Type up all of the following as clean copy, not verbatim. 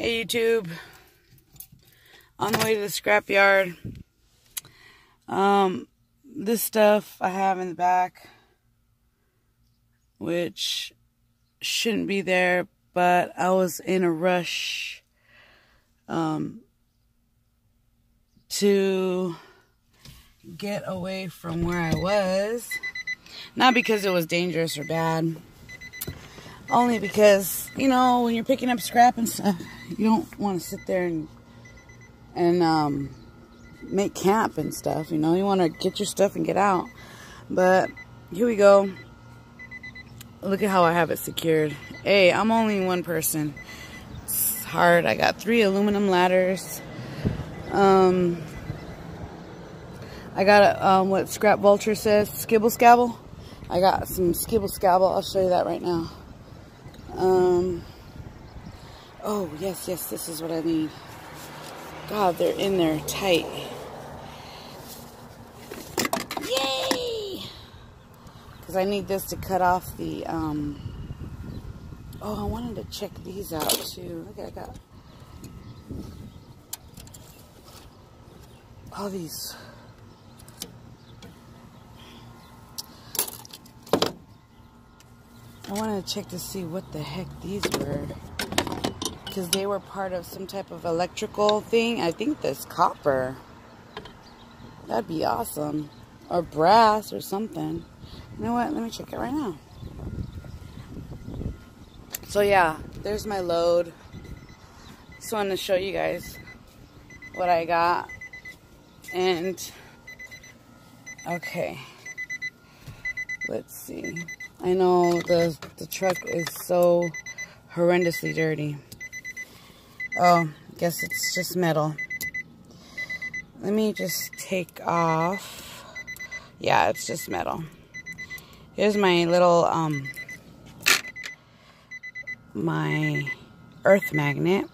Hey YouTube, on the way to the scrapyard. This stuff I have in the back, which shouldn't be there, but I was in a rush to get away from where I was. Not because it was dangerous or bad, only because, you know, when you're picking up scrap and stuff, you don't want to sit there and make camp and stuff, you know. You want to get your stuff and get out. But here we go. Look at how I have it secured. Hey, I'm only one person. It's hard. I got 3 aluminum ladders. I got what Scrap Vulture says, skibble scabble. I got some skibble scabble. I'll show you that right now. Oh, yes, this is what I need. God, they're in there tight. Yay! Because I need this to cut off the, oh, I wanted to check these out, too. Look, I got all these. I wanted to check to see what the heck these were, because they were part of some type of electrical thing. I think this copper. That'd be awesome. Or brass or something. You know what? Let me check it right now. So yeah, there's my load. Just wanted to show you guys what I got. And okay, let's see. I know the truck is so horrendously dirty. Oh, guess it's just metal. Let me just take off. Yeah, it's just metal. Here's my little my earth magnet.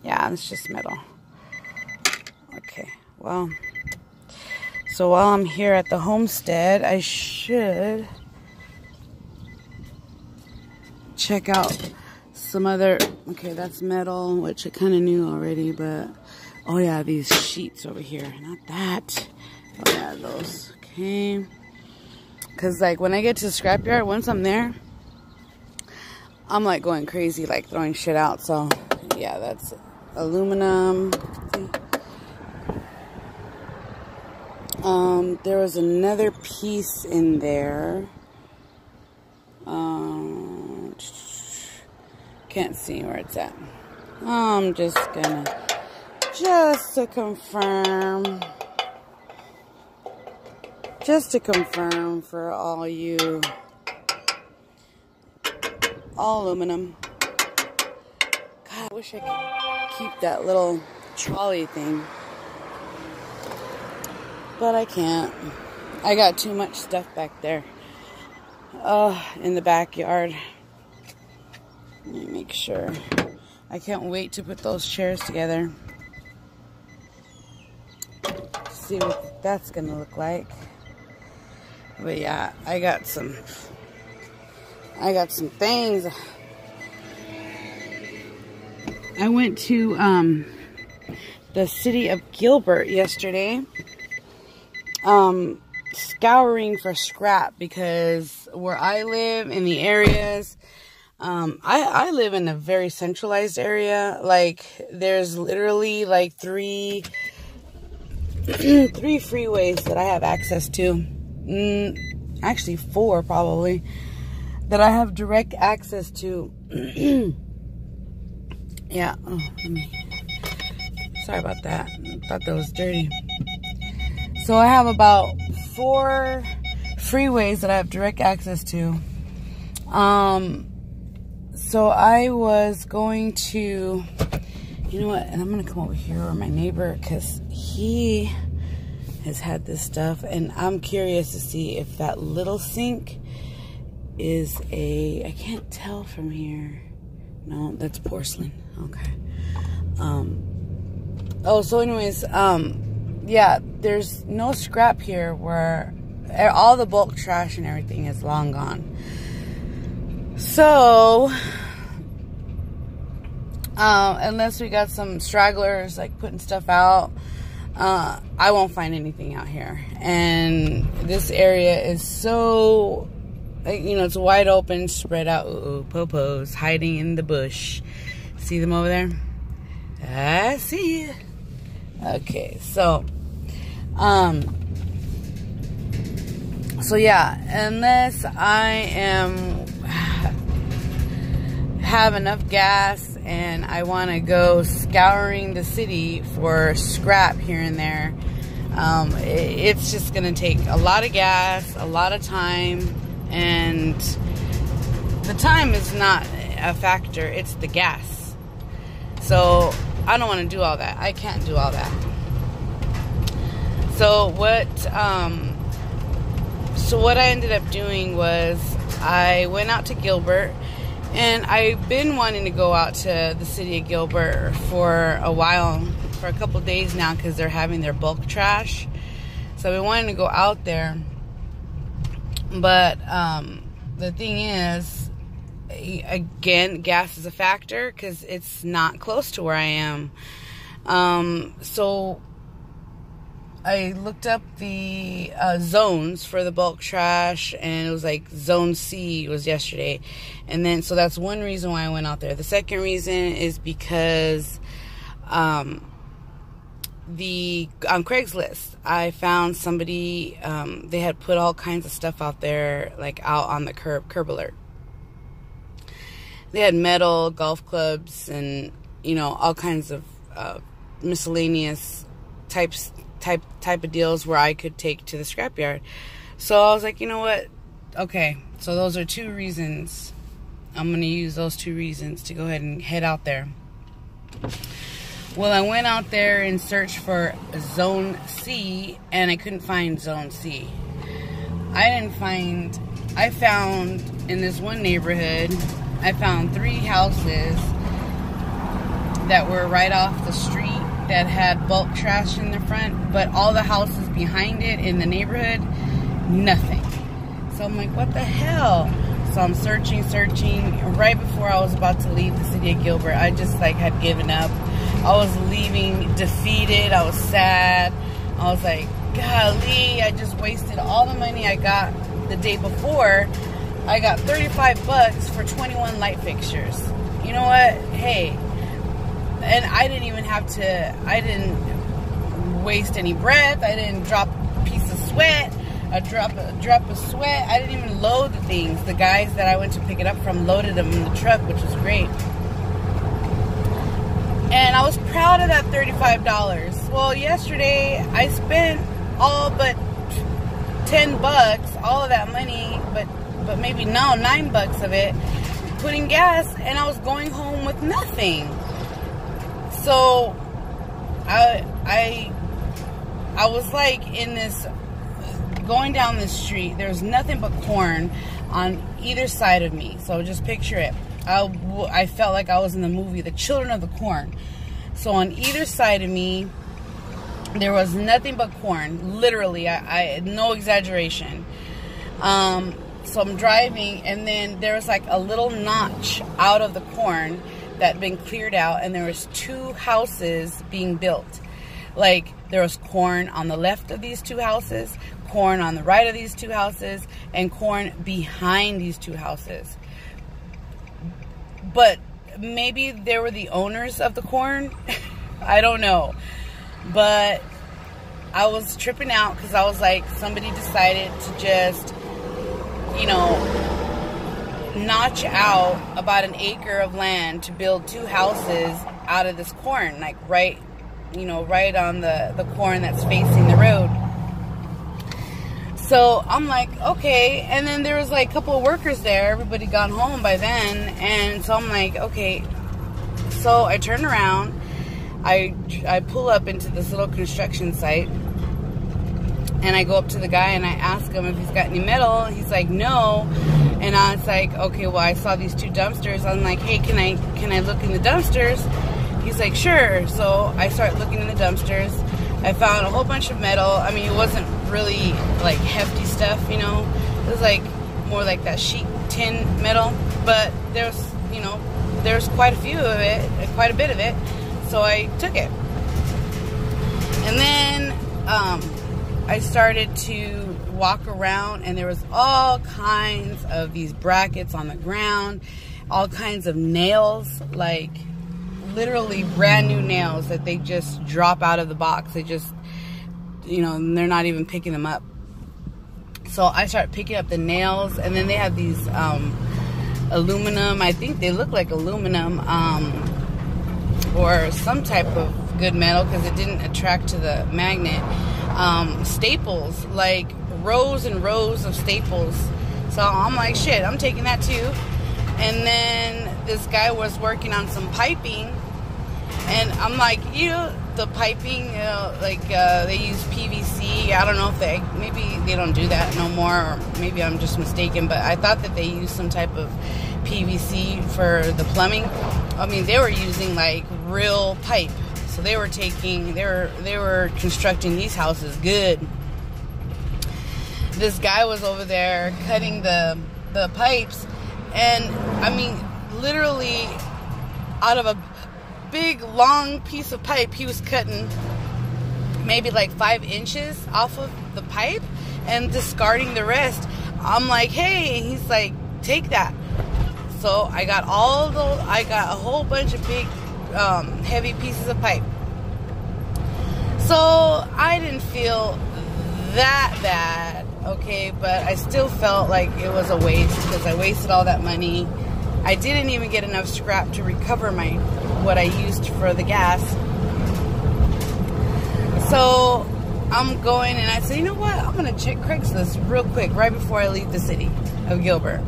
Yeah, it's just metal. Okay, well, so while I'm here at the homestead, I should check out some other. Okay, that's metal, which I kind of knew already, but oh yeah, these sheets over here. Not that. Oh yeah, those. Okay. Because like when I get to the scrapyard, once I'm there, I'm like going crazy, like throwing shit out. So yeah, that's aluminum. There was another piece in there. Can't see where it's at. I'm just gonna, just to confirm for all you, all aluminum. God, I wish I could keep that little trolley thing, but I can't. I got too much stuff back there. In the backyard. Let me make sure. I can't wait to put those chairs together. See what that's gonna look like. But yeah, I got some things. I went to the city of Gilbert yesterday. Scouring for scrap, because where I live in the areas, I live in a very centralized area. Like there's literally like three freeways that I have access to. Actually 4 probably that I have direct access to. Yeah. Oh, sorry about that. I thought that was dirty. So I have about 4 freeways that I have direct access to. So I was going to, you know what, and I'm going to come over here where my neighbor, because he has had this stuff, and I'm curious to see if that little sink is a, I can't tell from here. No, that's porcelain. Okay. Oh, so anyways, yeah, there's no scrap here, where all the bulk trash and everything is long gone. So Unless we got some stragglers like putting stuff out, I won't find anything out here. And this area is so, you know, it's wide open, spread out. Ooh, popos hiding in the bush. See them over there? I see you. Okay, so yeah, unless I have enough gas and I want to go scouring the city for scrap here and there, it's just going to take a lot of gas, a lot of time, and the time is not a factor, it's the gas. So I don't want to do all that. I can't do all that. So what I ended up doing was I went out to Gilbert, and I've been wanting to go out to the city of Gilbert for a while, for a couple days now, because they're having their bulk trash. So I've been wanting to go out there, but the thing is, again, gas is a factor because it's not close to where I am. So I looked up the zones for the bulk trash, and it was like zone C was yesterday. And then, so that's one reason why I went out there. The second reason is because on Craigslist, I found somebody, they had put all kinds of stuff out there, like out on the curb alert. They had metal, golf clubs, and, you know, all kinds of miscellaneous type of deals where I could take to the scrapyard. So I was like, you know what? Okay, so those are two reasons. I'm going to use those two reasons to go ahead and head out there. Well, I went out there and searched for Zone C, and I couldn't find Zone C. I found in this one neighborhood, I found 3 houses that were right off the street that had bulk trash in the front, but all the houses behind it in the neighborhood, nothing. So I'm like, what the hell? So I'm searching. Right before I was about to leave the city of Gilbert, I just like had given up. I was leaving defeated. I was sad. I was like, golly, I just wasted all the money I got the day before. I got $35 for 21 light fixtures. You know what? Hey, and I didn't even have to, I didn't waste any breath. I didn't drop a piece of sweat, a drop of sweat. I didn't even load the things. The guys that I went to pick it up from loaded them in the truck, which was great. And I was proud of that $35. Well, yesterday I spent all but $10, all of that money, but maybe now $9 of it, putting gas, and I was going home with nothing. So I was like in this, going down this street, there's nothing but corn on either side of me. So just picture it. I felt like I was in the movie The Children of the Corn. So on either side of me, there was nothing but corn. Literally, I no exaggeration. So I'm driving, and then there was like a little notch out of the corn that had been cleared out, and there was 2 houses being built. Like, there was corn on the left of these 2 houses, corn on the right of these 2 houses, and corn behind these 2 houses. But maybe they were the owners of the corn. I don't know. But I was tripping out because I was like, somebody decided to just, you know, notch out about an acre of land to build 2 houses out of this corn, like right, you know, right on the corn that's facing the road. So I'm like, okay. And then there was like a couple of workers there. Everybody gone home by then. And so I'm like, okay. So I turn around. I pull up into this little construction site. And I go up to the guy and I ask him if he's got any metal. He's like, no. And I was like, okay, well, I saw these 2 dumpsters. I'm like, hey, can I look in the dumpsters? He's like, sure. So I start looking in the dumpsters. I found a whole bunch of metal. I mean, it wasn't really like hefty stuff, you know. It was like more like that sheet tin metal. But there was, you know, there's quite a few of it, quite a bit of it, so I took it. And then I started to walk around, and there was all kinds of these brackets on the ground, all kinds of nails, like literally brand new nails that they just drop out of the box. They just, you know, they're not even picking them up. So I started picking up the nails, and then they have these aluminum, I think they look like aluminum, or some type of good metal, because it didn't attract to the magnet. Staples, like rows and rows of staples. So I'm like, shit, I'm taking that too. And then this guy was working on some piping, and I'm like, you know, the piping, you know, like they use PVC. I don't know if maybe they don't do that no more, or maybe I'm just mistaken, but I thought that they used some type of PVC for the plumbing. I mean, they were using like real pipe. So they were constructing these houses good. This guy was over there cutting the pipes, and I mean, literally out of a big long piece of pipe, he was cutting maybe like 5 inches off of the pipe and discarding the rest. I'm like, hey, and he's like, take that. So I got a whole bunch of big heavy pieces of pipe. So I didn't feel that bad, okay, but I still felt like it was a waste, because I wasted all that money. I didn't even get enough scrap to recover what I used for the gas. So I'm going, and I said, you know what, I'm gonna check Craigslist real quick right before I leave the city of Gilbert.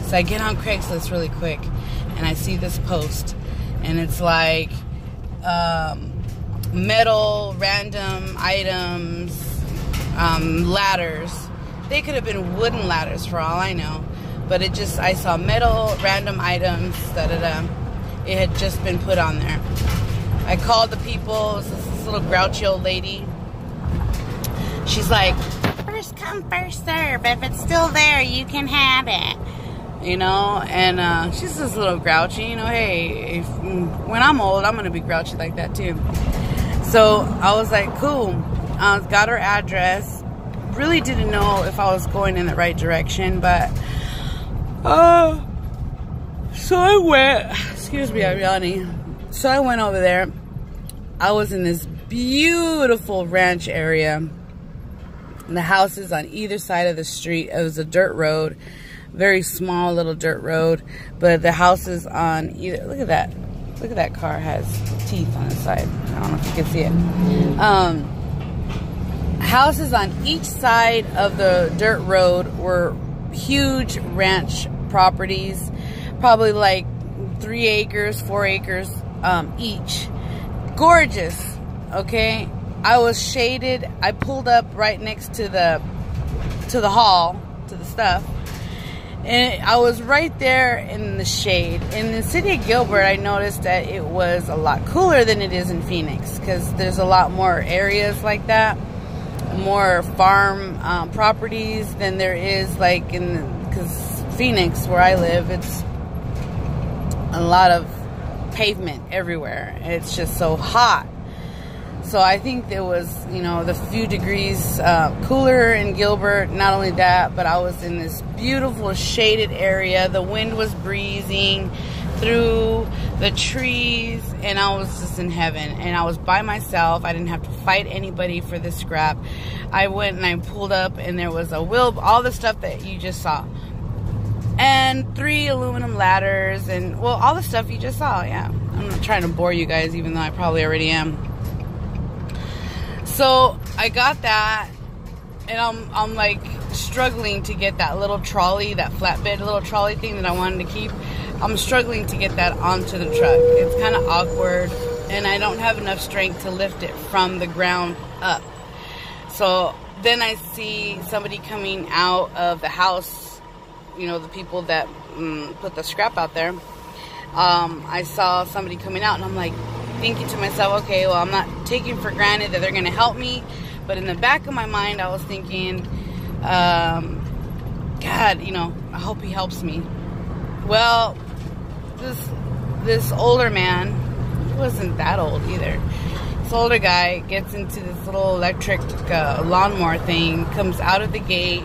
So I get on Craigslist really quick, and I see this post, and it's like metal random items, ladders. They could have been wooden ladders for all I know, but I saw metal random items, it had just been put on there. I called the people. It was this little grouchy old lady. She's like, first come, first serve. If it's still there, you can have it. You know, and she's this little grouchy, you know, hey, when I'm old, I'm going to be grouchy like that too. So I was like, cool. Got her address. Really didn't know if I was going in the right direction, but so I went, excuse me, I'm yawning. So I went over there. I was in this beautiful ranch area. And the houses on either side of the street. It was a dirt road. Very small little dirt road, but the houses on either, look at that car has teeth on the side. I don't know if you can see it. Houses on each side of the dirt road were huge ranch properties, probably like 3 acres, 4 acres each. Gorgeous, okay? I was shaded. I pulled up right next to the hall, to the stuff. And I was right there in the shade. In the city of Gilbert, I noticed that it was a lot cooler than it is in Phoenix, because there's a lot more areas like that, more farm properties than there is like because Phoenix, where I live, it's a lot of pavement everywhere. It's just so hot. So I think there was, you know, the few degrees cooler in Gilbert. Not only that, but I was in this beautiful shaded area. The wind was breezing through the trees, and I was just in heaven. And I was by myself. I didn't have to fight anybody for this scrap. I went and I pulled up, and there was a wheel, all the stuff that you just saw. And 3 aluminum ladders, and, well, all the stuff you just saw, yeah. I'm not trying to bore you guys, even though I probably already am. So I got that, and I'm like struggling to get that little trolley, that flatbed little trolley thing that I wanted to keep. I'm struggling to get that onto the truck. It's kind of awkward, and I don't have enough strength to lift it from the ground up. So then I see somebody coming out of the house, you know, the people that put the scrap out there. I saw somebody coming out, and I'm like, thinking to myself, okay, well, I'm not taking for granted that they're going to help me, but in the back of my mind, I was thinking, God, you know, I hope he helps me. Well, this this older man, he wasn't that old either. This older guy gets into this little electric lawnmower thing, comes out of the gate,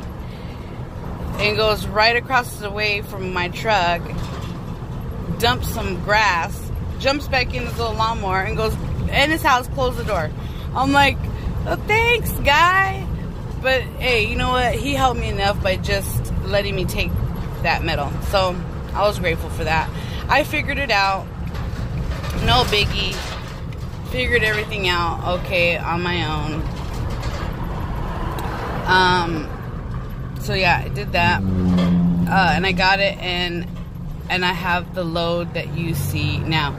and goes right across the way from my truck, dumps some grass, jumps back in his little lawnmower, and goes in his house, close the door. I'm like, oh, thanks, guy. But hey, you know what? He helped me enough by just letting me take that metal. So I was grateful for that. I figured it out. No biggie. Figured everything out okay on my own. So yeah, I did that. And I got it, and I have the load that you see now.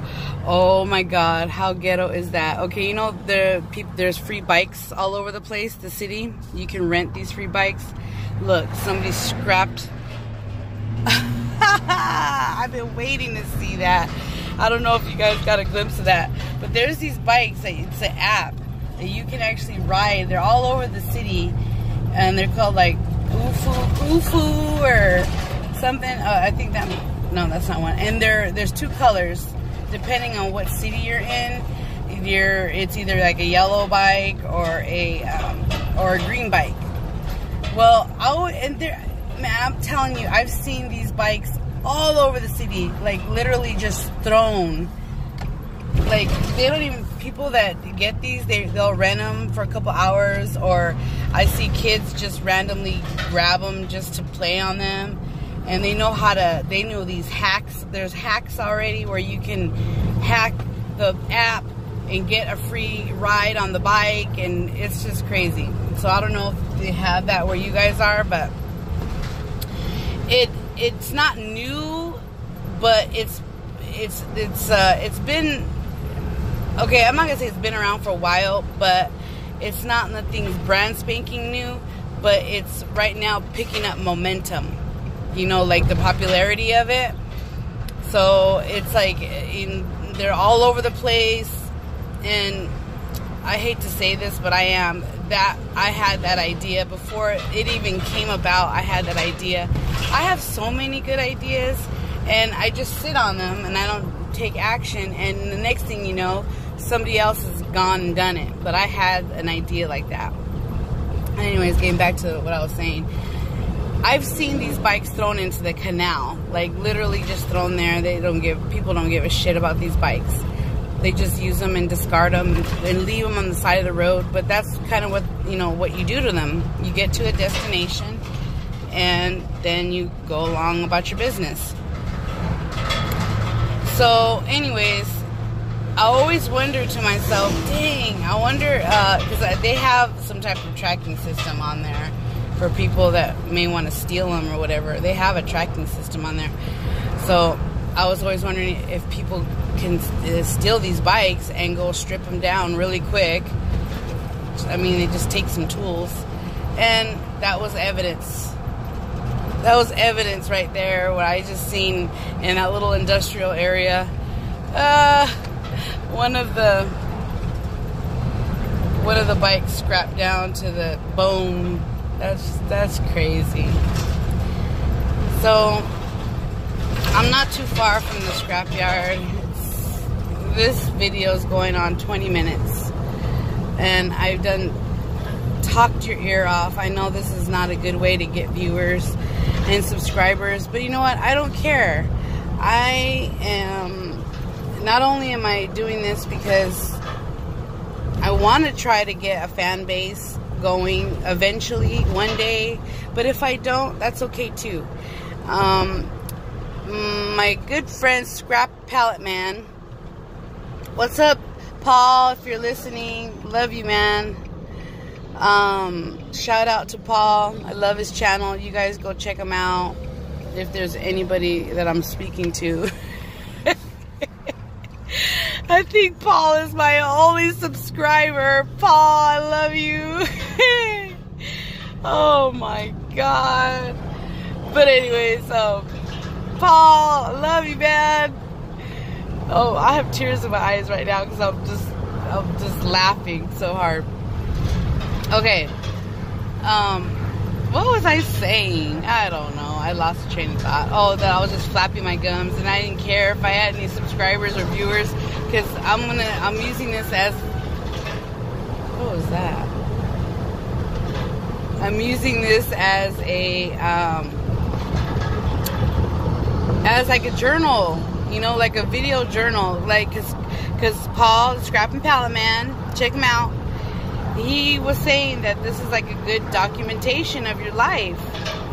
Oh my God, how ghetto is that? Okay, you know, there's free bikes all over the place, the city. You can rent these free bikes. Look, somebody scrapped. I've been waiting to see that. I don't know if you guys got a glimpse of that. But there's these bikes, it's an app that you can actually ride. They're all over the city, and they're called like Ufu or something. I think that, no, that's not one. And there's two colors. Depending on what city you're in, it's either like a yellow bike or a green bike. Well, I'm telling you, I've seen these bikes all over the city, like literally just thrown. Like they don't even, people that get these, they'll rent them for a couple hours, or I see kids just randomly grab them just to play on them. And they know they know these hacks. There's hacks already where you can hack the app and get a free ride on the bike, and it's just crazy. So I don't know if they have that where you guys are, but it's not new, but it's been, okay, I'm not gonna say it's been around for a while, but it's not nothing brand spanking new, but it's right now picking up momentum. You know, like the popularity of it. So it's like they're all over the place, and I hate to say this, but I had that idea before it even came about. I had that idea. I have so many good ideas, and I just sit on them and I don't take action, and the next thing you know, somebody else has gone and done it. But I had an idea like that. Anyways, getting back to what I was saying, I've seen these bikes thrown into the canal, like literally just thrown there. People don't give a shit about these bikes. They just use them and discard them and leave them on the side of the road. But that's kind of what you do to them. You get to a destination, and then you go along about your business. So anyways, I always wonder to myself, dang, I wonder, because they have some type of tracking system on there for people that may want to steal them or whatever. They have a tracking system on there. So I was always wondering if people can steal these bikes and go strip them down really quick. I mean, they just take some tools. And that was evidence. That was evidence right there, what I just seen in that little industrial area. One of the bikes scrapped down to the bone. That's crazy. So I'm not too far from the scrapyard. This video is going on 20 minutes, and I've talked your ear off. I know this is not a good way to get viewers and subscribers, but you know what? I don't care. Not only am I doing this because I want to try to get a fan base going eventually one day, but if I don't, that's okay too. My good friend Scrap Pallet Man, what's up, Paul? If you're listening, love you, man. Shout out to Paul. I love his channel. You guys go check him out if there's anybody that I'm speaking to. I think Paul is my only subscriber. Paul, I love you. Oh my God. But anyways, Paul, I love you, man. Oh, I have tears in my eyes right now because I'm just laughing so hard. Okay. What was I saying? I don't know. I lost the train of thought. Oh, that I was just flapping my gums, and I didn't care if I had any subscribers or viewers, because I'm using this as, what was that? I'm using this as a as like a journal, you know, like a video journal, like because Paul, the Scrap and Pallet Man, check him out. He was saying that this is like a good documentation of your life,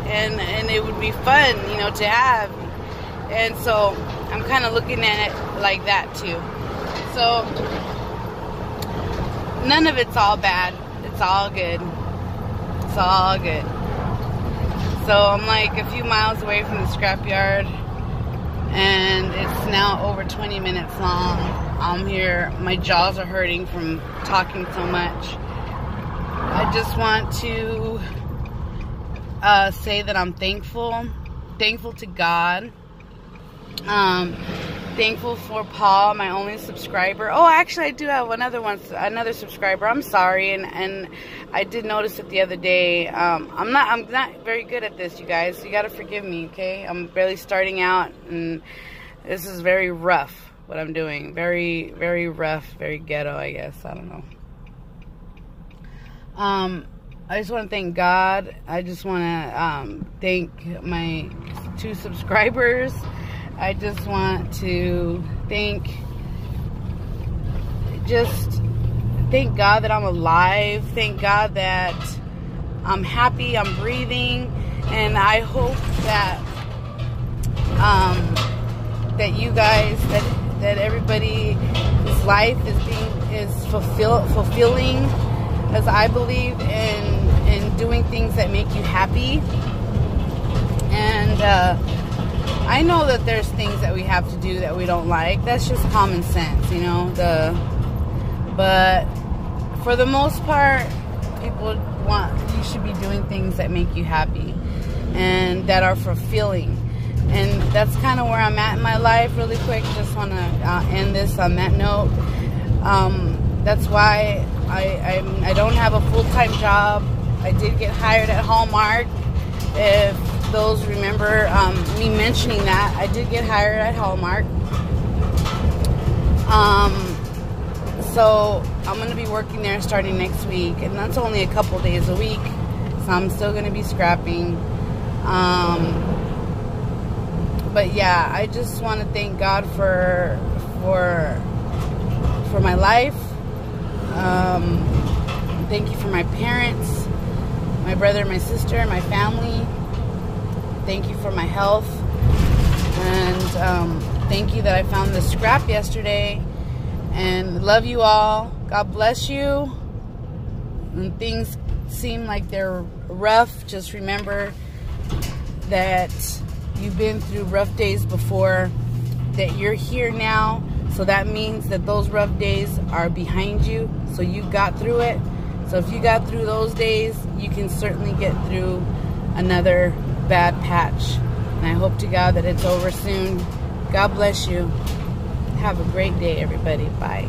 and it would be fun, you know, to have. And so I'm kind of looking at it like that too. So none of it's all bad. It's all good. It's all good. So I'm like a few miles away from the scrapyard, and it's now over 20 minutes long. I'm here. My jaws are hurting from talking so much. I just want to say that I'm thankful to God. Thankful for Paul, my only subscriber. Oh, actually, I do have another subscriber. I'm sorry, and I did notice it the other day. I'm not very good at this, you guys. You gotta forgive me, okay? I'm barely starting out, and this is very rough what I'm doing. Very, very rough, very ghetto, I guess. I don't know. I just want to thank God. I just want to thank my 2 subscribers. I just want to thank God that I'm alive. Thank God that I'm happy, I'm breathing, and I hope that that you guys, that everybody's life is fulfilling, as I believe in doing things that make you happy. And I know that there's things that we have to do that we don't like. That's just common sense, you know. But for the most part, you should be doing things that make you happy and that are fulfilling. And that's kind of where I'm at in my life. Really quick, just want to end this on that note. That's why I don't have a full-time job. I did get hired at Hallmark. If those remember me mentioning that, I did get hired at Hallmark. So I'm going to be working there starting next week, and that's only a couple days a week, so I'm still going to be scrapping. But yeah, I just want to thank God for my life. Thank you for my parents, my brother, my sister, my family. Thank you for my health, and thank you that I found this scrap yesterday. And love you all. God bless you. When things seem like they're rough, just remember that you've been through rough days before, that you're here now. So that means that those rough days are behind you. So you got through it. So if you got through those days, you can certainly get through another bad patch. And I hope to God that it's over soon. God bless you. Have a great day, everybody. Bye.